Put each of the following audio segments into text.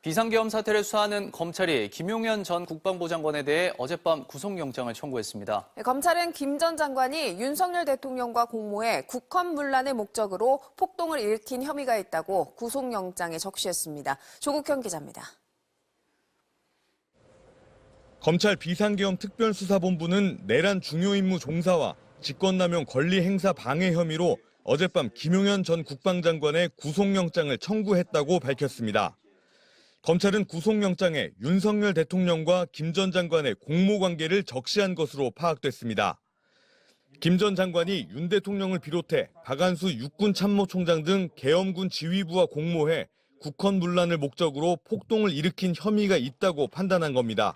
비상계엄 사태를 수사하는 검찰이 김용현 전 국방부 장관에 대해 어젯밤 구속영장을 청구했습니다. 검찰은 김 전 장관이 윤석열 대통령과 공모해 국헌 문란의 목적으로 폭동을 일으킨 혐의가 있다고 구속영장에 적시했습니다. 조국현 기자입니다. 검찰 비상계엄 특별수사본부는 내란 중요임무 종사와 직권남용 권리행사 방해 혐의로 어젯밤 김용현 전 국방장관의 구속영장을 청구했다고 밝혔습니다. 검찰은 구속영장에 윤석열 대통령과 김 전 장관의 공모관계를 적시한 것으로 파악됐습니다. 김 전 장관이 윤 대통령을 비롯해 박안수 육군참모총장 등 계엄군 지휘부와 공모해 국헌 문란을 목적으로 폭동을 일으킨 혐의가 있다고 판단한 겁니다.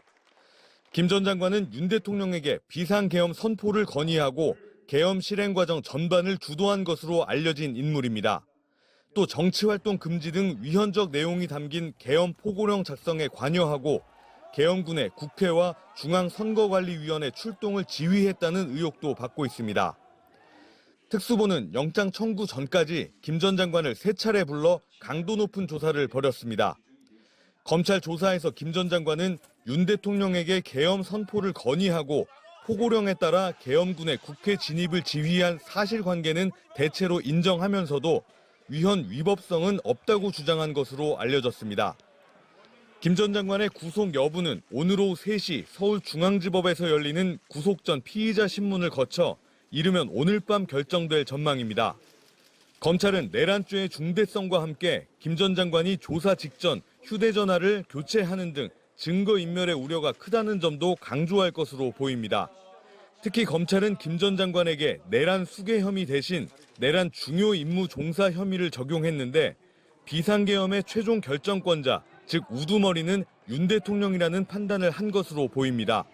김 전 장관은 윤 대통령에게 비상계엄 선포를 건의하고 계엄 실행 과정 전반을 주도한 것으로 알려진 인물입니다. 또 정치활동 금지 등 위헌적 내용이 담긴 계엄 포고령 작성에 관여하고 계엄군의 국회와 중앙선거관리위원회 출동을 지휘했다는 의혹도 받고 있습니다. 특수본은 영장 청구 전까지 김 전 장관을 3차례 불러 강도 높은 조사를 벌였습니다. 검찰 조사에서 김 전 장관은 윤 대통령에게 계엄 선포를 건의하고 포고령에 따라 계엄군의 국회 진입을 지휘한 사실관계는 대체로 인정하면서도 위헌 위법성은 없다고 주장한 것으로 알려졌습니다. 김 전 장관의 구속 여부는 오늘 오후 3시 서울중앙지법에서 열리는 구속 전 피의자 신문을 거쳐 이르면 오늘 밤 결정될 전망입니다. 검찰은 내란죄의 중대성과 함께 김 전 장관이 조사 직전 휴대전화를 교체하는 등 증거인멸의 우려가 크다는 점도 강조할 것으로 보입니다. 특히 검찰은 김 전 장관에게 내란 수괴 혐의 대신 내란 중요 임무 종사 혐의를 적용했는데 비상계엄의 최종 결정권자, 즉 우두머리는 윤 대통령이라는 판단을 한 것으로 보입니다.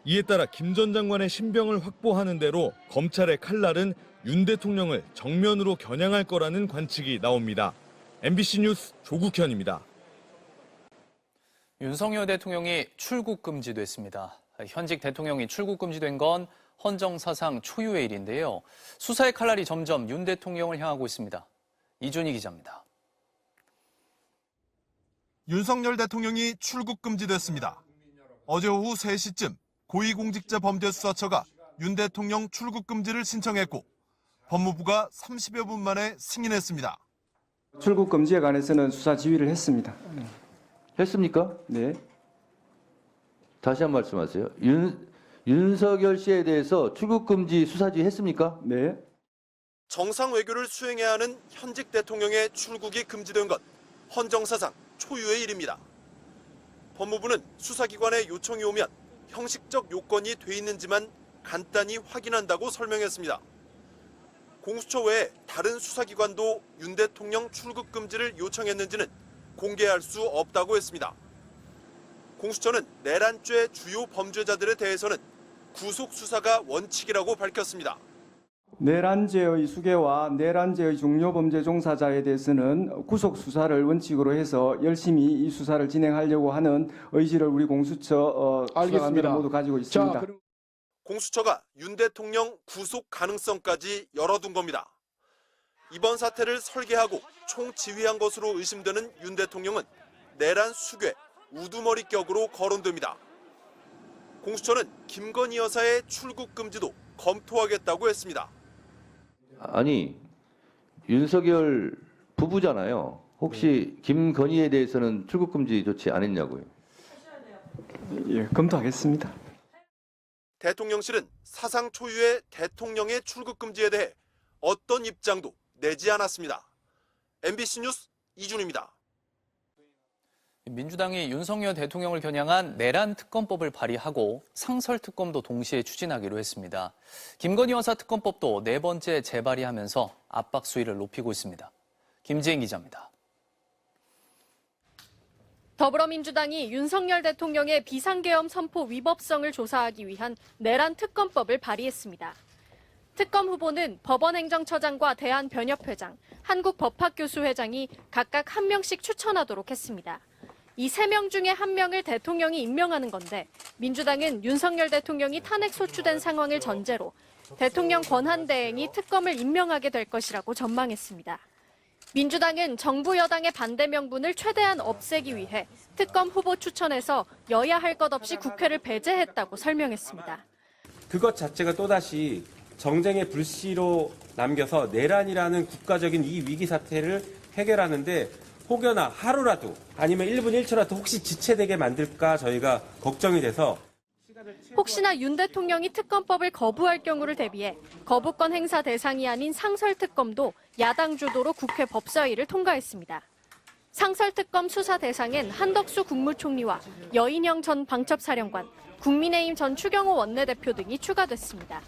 이에 따라 김 전 장관의 신병을 확보하는 대로 검찰의 칼날은 윤 대통령을 정면으로 겨냥할 거라는 관측이 나옵니다. MBC 뉴스 조국현입니다. 윤석열 대통령이 출국 금지됐습니다. 현직 대통령이 출국 금지된 건 헌정사상 초유의 일인데요. 수사의 칼날이 점점 윤 대통령을 향하고 있습니다. 이준희 기자입니다. 윤석열 대통령이 출국 금지됐습니다. 어제 오후 3시쯤 고위공직자범죄수사처가 윤 대통령 출국 금지를 신청했고 법무부가 30여 분 만에 승인했습니다. 출국 금지에 관해서는 수사 지휘를 했습니다. 했습니까? 네. 다시 한 번 말씀하세요. 윤석열 씨에 대해서 출국 금지 수사 지휘 했습니까? 네. 정상 외교를 수행해야 하는 현직 대통령의 출국이 금지된 것 헌정사상 초유의 일입니다. 법무부는 수사기관의 요청이 오면 형식적 요건이 돼 있는지만 간단히 확인한다고 설명했습니다. 공수처 외에 다른 수사기관도 윤 대통령 출국 금지를 요청했는지는 공개할 수 없다고 했습니다. 공수처는 내란죄 주요 범죄자들에 대해서는 구속 수사가 원칙이라고 밝혔습니다. 내란죄의 수괴와 내란죄의 중요 범죄 종사자에 대해서는 구속 수사를 원칙으로 해서 열심히 이 수사를 진행하려고 하는 의지를 우리 공수처 수사관들은 모두 가지고 있습니다. 공수처가 윤 대통령 구속 가능성까지 열어둔 겁니다. 이번 사태를 설계하고 총지휘한 것으로 의심되는 윤 대통령은 내란 수괴, 우두머리 격으로 거론됩니다. 공수처는 김건희 여사의 출국 금지도 검토하겠다고 했습니다. 아니, 윤석열 부부잖아요. 혹시 김건희에 대해서는 출국 금지 조치 안 했냐고요? 예, 검토하겠습니다. 대통령실은 사상 초유의 대통령의 출국 금지에 대해 어떤 입장도 내지 않았습니다. MBC 뉴스 이준희입니다. 민주당이 윤석열 대통령을 겨냥한 내란 특검법을 발의하고 상설 특검도 동시에 추진하기로 했습니다. 김건희 여사 특검법도 4번째 재발의하면서 압박 수위를 높이고 있습니다. 김지혜 기자입니다. 더불어민주당이 윤석열 대통령의 비상계엄 선포 위법성을 조사하기 위한 내란 특검법을 발의했습니다. 특검 후보는 법원행정처장과 대한변협회장, 한국법학교수 회장이 각각 1명씩 추천하도록 했습니다. 이 3명 중에 1명을 대통령이 임명하는 건데 민주당은 윤석열 대통령이 탄핵 소추된 상황을 전제로 대통령 권한대행이 특검을 임명하게 될 것이라고 전망했습니다. 민주당은 정부 여당의 반대 명분을 최대한 없애기 위해 특검 후보 추천에서 여야 할 것 없이 국회를 배제했다고 설명했습니다. 그것 자체가 또다시 정쟁의 불씨로 남겨서 내란이라는 국가적인 이 위기 사태를 해결하는데 혹여나 하루라도 아니면 1분 1초라도 혹시 지체되게 만들까 저희가 걱정이 돼서 혹시나 윤 대통령이 특검법을 거부할 경우를 대비해 거부권 행사 대상이 아닌 상설특검도 야당 주도로 국회 법사위를 통과했습니다. 상설특검 수사 대상엔 한덕수 국무총리와 여인영 전 방첩사령관, 국민의힘 전 추경호 원내대표 등이 추가됐습니다.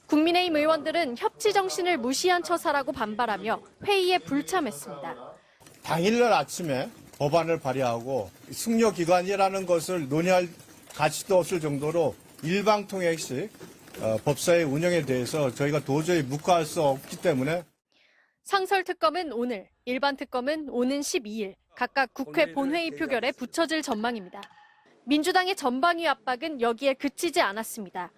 국민의힘 의원들은 협치 정신을 무시한 처사라고 반발하며 회의에 불참했습니다. 당일날 아침에 법안을 발의하고 숙려기관이라는 것을 논의할 가치도 없을 정도로 일방통행식 법사위 운영에 대해서 저희가 도저히 묵과할 수 없기 때문에 상설특검은 오늘, 일반특검은 오는 12일 각각 국회 본회의 표결에 붙여질 전망입니다. 민주당의 전방위 압박은 여기에 그치지 않았습니다.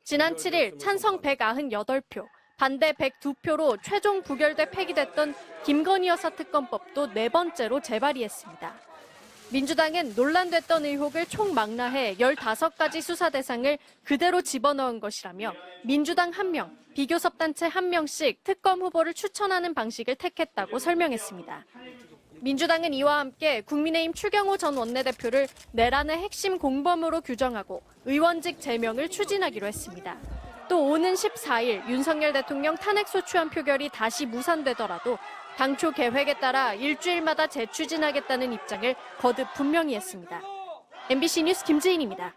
지난 7일 찬성 198표, 반대 102표로 최종 부결돼 폐기됐던 김건희 여사 특검법도 네 번째로 재발의했습니다. 민주당은 논란됐던 의혹을 총망라해 15가지 수사 대상을 그대로 집어넣은 것이라며 민주당 1명, 비교섭단체 1명씩 특검 후보를 추천하는 방식을 택했다고 설명했습니다. 민주당은 이와 함께 국민의힘 추경호 전 원내대표를 내란의 핵심 공범으로 규정하고 의원직 제명을 추진하기로 했습니다. 또 오는 14일 윤석열 대통령 탄핵소추안 표결이 다시 무산되더라도 당초 계획에 따라 일주일마다 재추진하겠다는 입장을 거듭 분명히 했습니다. MBC 뉴스 김지인입니다.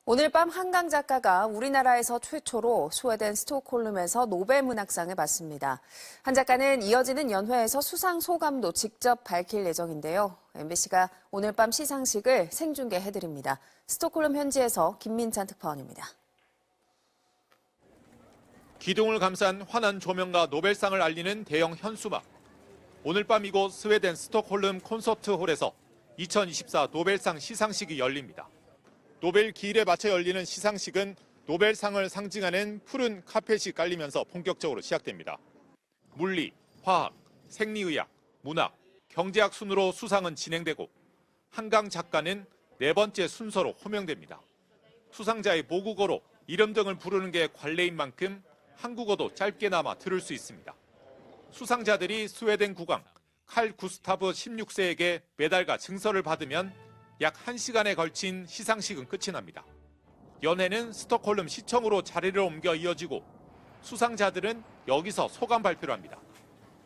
오늘 밤 한강 작가가 우리나라에서 최초로 스웨덴 스톡홀름에서 노벨 문학상을 받습니다. 한 작가는 이어지는 연회에서 수상 소감도 직접 밝힐 예정인데요. MBC가 오늘 밤 시상식을 생중계해드립니다. 스톡홀름 현지에서 김민찬 특파원입니다. 기둥을 감싼 환한 조명과 노벨상을 알리는 대형 현수막. 오늘 밤 이곳 스웨덴 스톡홀름 콘서트홀에서 2024 노벨상 시상식이 열립니다. 노벨 기일에 맞춰 열리는 시상식은 노벨상을 상징하는 푸른 카펫이 깔리면서 본격적으로 시작됩니다. 물리, 화학, 생리의학, 문학, 경제학 순으로 수상은 진행되고 한강 작가는 네 번째 순서로 호명됩니다. 수상자의 모국어로 이름 등을 부르는 게 관례인 만큼 한국어도 짧게나마 들을 수 있습니다. 수상자들이 스웨덴 국왕 칼 구스타브 16세에게 메달과 증서를 받으면 약 1시간에 걸친 시상식은 끝이 납니다. 연회는 스톡홀름 시청으로 자리를 옮겨 이어지고 수상자들은 여기서 소감 발표를 합니다.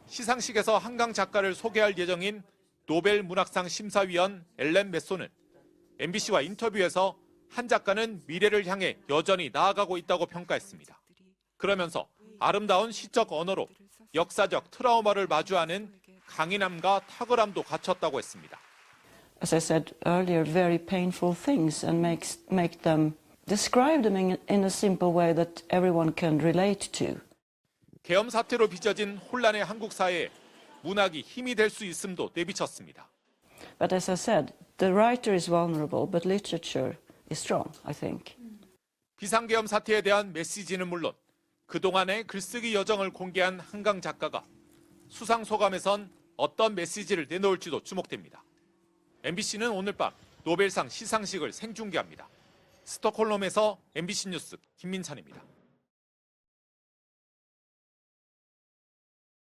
시상식에서 한강 작가를 소개할 예정인 노벨 문학상 심사위원 엘렌 메소는 MBC와 인터뷰에서 한 작가는 미래를 향해 여전히 나아가고 있다고 평가했습니다. 그러면서 아름다운 시적 언어로 역사적 트라우마를 마주하는 강인함과 탁월함도 갖췄다고 했습니다. As I said earlier, very painful things and describe them in a simple way that everyone can relate to. 계엄 사태로 빚어진 혼란의 한국 사회에 문학이 힘이 될 수 있음도 내비쳤습니다. But as I said, the writer is vulnerable, but literature is strong, I think. 비상계엄 사태에 대한 메시지는 물론 그동안의 글쓰기 여정을 공개한 한강 작가가 수상 소감에선 어떤 메시지를 내놓을지도 주목됩니다. MBC는 오늘 밤 노벨상 시상식을 생중계합니다. 스톡홀름에서 MBC 뉴스 김민찬입니다.